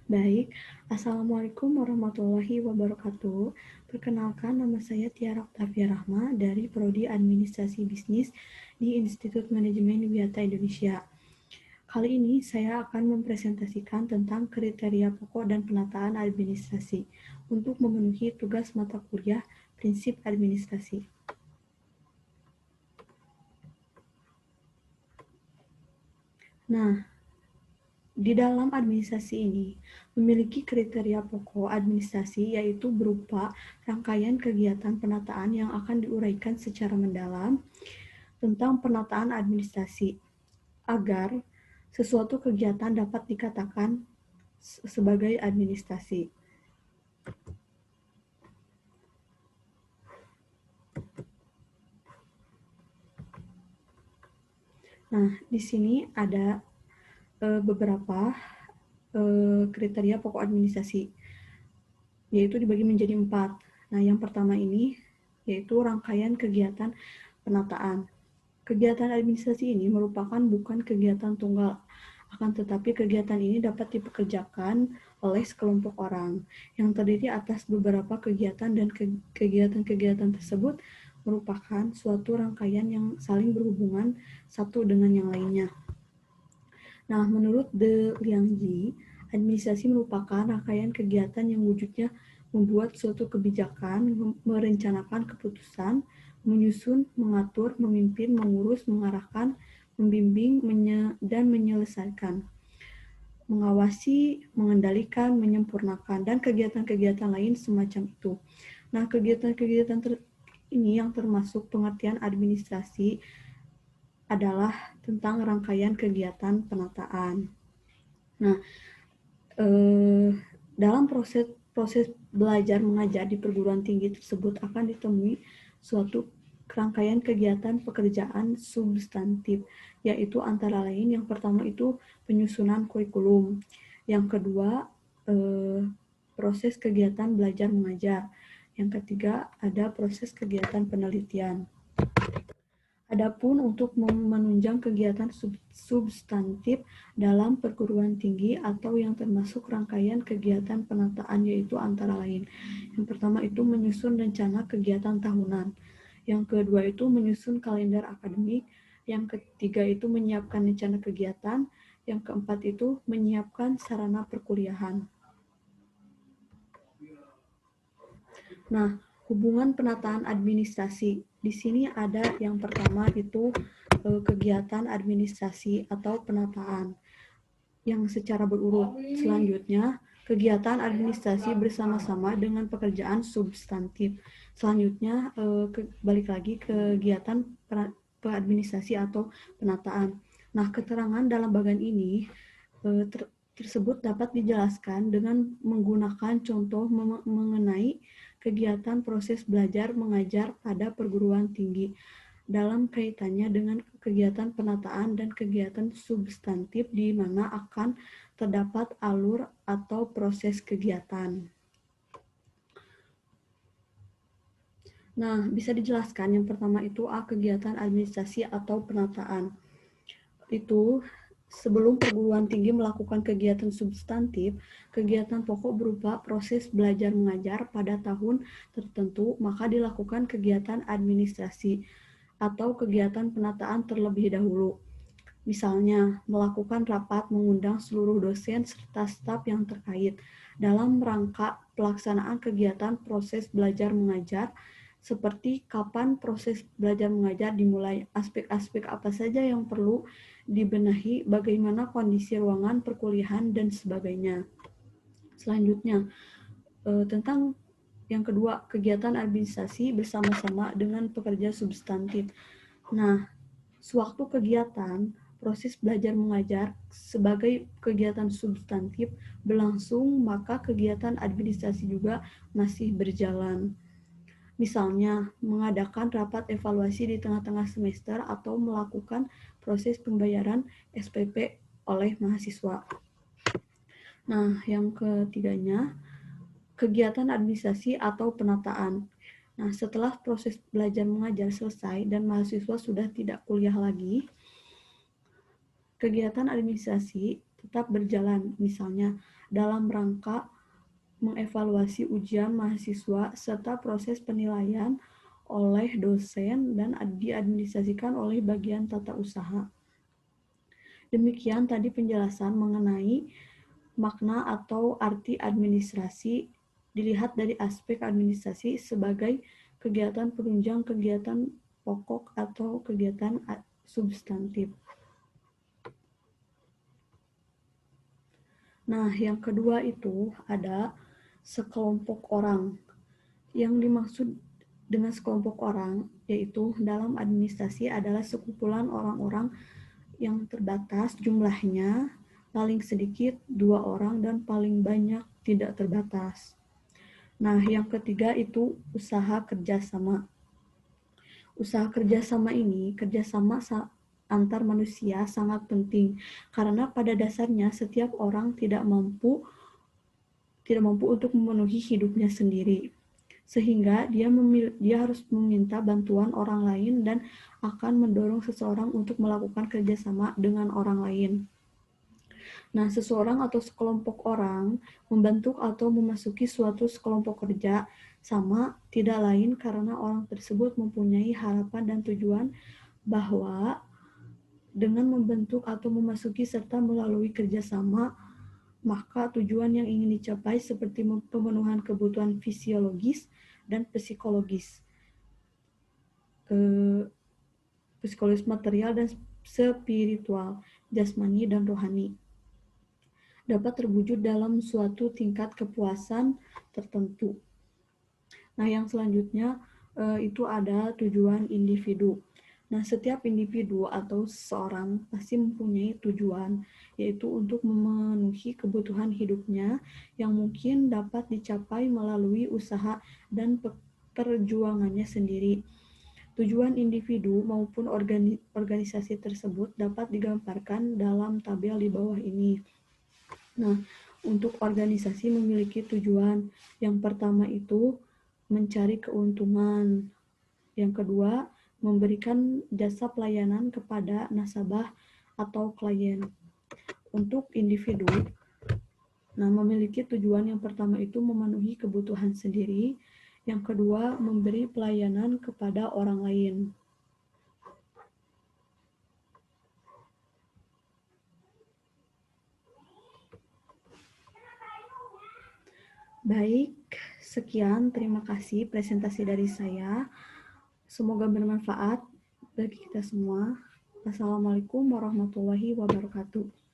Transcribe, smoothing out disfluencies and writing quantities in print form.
Baik, Assalamualaikum warahmatullahi wabarakatuh. Perkenalkan, nama saya Tiara Oktavia Rahma dari Prodi Administrasi Bisnis di Institut Manajemen Wiata Indonesia. Kali ini saya akan mempresentasikan tentang kriteria pokok dan penataan administrasi untuk memenuhi tugas mata kuliah Prinsip Administrasi. Nah, di dalam administrasi ini memiliki kriteria pokok administrasi yaitu berupa rangkaian kegiatan penataan yang akan diuraikan secara mendalam tentang penataan administrasi agar sesuatu kegiatan dapat dikatakan sebagai administrasi. Nah, di sini ada beberapa kriteria pokok administrasi, yaitu dibagi menjadi 4. Nah, yang pertama ini yaitu rangkaian kegiatan penataan. Kegiatan administrasi ini merupakan bukan kegiatan tunggal, akan tetapi kegiatan ini dapat dipekerjakan oleh sekelompok orang yang terdiri atas beberapa kegiatan dan kegiatan-kegiatan tersebut merupakan suatu rangkaian yang saling berhubungan satu dengan yang lainnya. Nah, menurut De Liangji, administrasi merupakan rangkaian kegiatan yang wujudnya membuat suatu kebijakan, merencanakan keputusan, menyusun, mengatur, memimpin, mengurus, mengarahkan, membimbing, dan menyelesaikan, mengawasi, mengendalikan, menyempurnakan, dan kegiatan-kegiatan lain semacam itu. Nah, kegiatan-kegiatan ini yang termasuk pengertian administrasi adalah tentang rangkaian kegiatan penataan. Nah, dalam proses belajar mengajar di perguruan tinggi tersebut akan ditemui suatu rangkaian kegiatan pekerjaan substantif, yaitu antara lain yang pertama itu penyusunan kurikulum, yang kedua proses kegiatan belajar mengajar, yang ketiga ada proses kegiatan penelitian. Adapun untuk menunjang kegiatan substantif dalam perguruan tinggi atau yang termasuk rangkaian kegiatan penataan yaitu antara lain. Yang pertama itu menyusun rencana kegiatan tahunan. Yang kedua itu menyusun kalender akademik. Yang ketiga itu menyiapkan rencana kegiatan. Yang keempat itu menyiapkan sarana perkuliahan. Nah, hubungan penataan administrasi. Di sini ada yang pertama itu kegiatan administrasi atau penataan yang secara berurut. Selanjutnya, kegiatan administrasi bersama-sama dengan pekerjaan substantif. Selanjutnya, balik lagi kegiatan administrasi atau penataan. Nah, keterangan dalam bagian ini tersebut dapat dijelaskan dengan menggunakan contoh mengenai kegiatan proses belajar mengajar pada perguruan tinggi dalam kaitannya dengan kegiatan penataan dan kegiatan substantif di mana akan terdapat alur atau proses kegiatan. Nah, bisa dijelaskan yang pertama itu kegiatan administrasi atau penataan. Itu sebelum perguruan tinggi melakukan kegiatan substantif, kegiatan pokok berupa proses belajar mengajar pada tahun tertentu, maka dilakukan kegiatan administrasi atau kegiatan penataan terlebih dahulu. Misalnya, melakukan rapat mengundang seluruh dosen serta staf yang terkait dalam rangka pelaksanaan kegiatan proses belajar mengajar, seperti kapan proses belajar mengajar dimulai, aspek-aspek apa saja yang perlu dibenahi, bagaimana kondisi ruangan perkuliahan, dan sebagainya. Selanjutnya, tentang yang kedua, kegiatan administrasi bersama-sama dengan pekerja substantif. Nah, sewaktu kegiatan proses belajar mengajar sebagai kegiatan substantif berlangsung, maka kegiatan administrasi juga masih berjalan. Misalnya, mengadakan rapat evaluasi di tengah-tengah semester atau melakukan proses pembayaran SPP oleh mahasiswa. Nah, yang ketiganya, kegiatan administrasi atau penataan. Nah, setelah proses belajar mengajar selesai dan mahasiswa sudah tidak kuliah lagi, kegiatan administrasi tetap berjalan, misalnya dalam rangka mengevaluasi ujian mahasiswa serta proses penilaian oleh dosen dan diadministrasikan oleh bagian tata usaha. Demikian tadi penjelasan mengenai makna atau arti administrasi dilihat dari aspek administrasi sebagai kegiatan penunjang kegiatan pokok atau kegiatan substantif. Nah, yang kedua itu ada sekelompok orang. Yang dimaksud dengan sekelompok orang yaitu dalam administrasi adalah sekumpulan orang-orang yang terbatas jumlahnya, paling sedikit 2 orang dan paling banyak tidak terbatas. Nah, yang ketiga itu usaha kerjasama. Usaha kerjasama ini, kerjasama antar manusia sangat penting karena pada dasarnya setiap orang tidak mampu untuk memenuhi hidupnya sendiri. Sehingga dia harus meminta bantuan orang lain dan akan mendorong seseorang untuk melakukan kerjasama dengan orang lain. Nah, seseorang atau sekelompok orang membentuk atau memasuki suatu sekelompok kerja sama tidak lain karena orang tersebut mempunyai harapan dan tujuan bahwa dengan membentuk atau memasuki serta melalui kerjasama, maka tujuan yang ingin dicapai seperti pemenuhan kebutuhan fisiologis dan psikologis, psikologis material dan spiritual, jasmani dan rohani, dapat terwujud dalam suatu tingkat kepuasan tertentu. Nah, yang selanjutnya itu ada tujuan individu. Nah, setiap individu atau seseorang pasti mempunyai tujuan, yaitu untuk memenuhi kebutuhan hidupnya yang mungkin dapat dicapai melalui usaha dan perjuangannya sendiri. Tujuan individu maupun organisasi tersebut dapat digambarkan dalam tabel di bawah ini. Nah, untuk organisasi memiliki tujuan. Yang pertama itu mencari keuntungan. Yang kedua, memberikan jasa pelayanan kepada nasabah atau klien. Untuk individu, nah memiliki tujuan yang pertama itu memenuhi kebutuhan sendiri, yang kedua memberi pelayanan kepada orang lain. Baik, sekian terima kasih presentasi dari saya. Semoga bermanfaat bagi kita semua. Wassalamualaikum warahmatullahi wabarakatuh.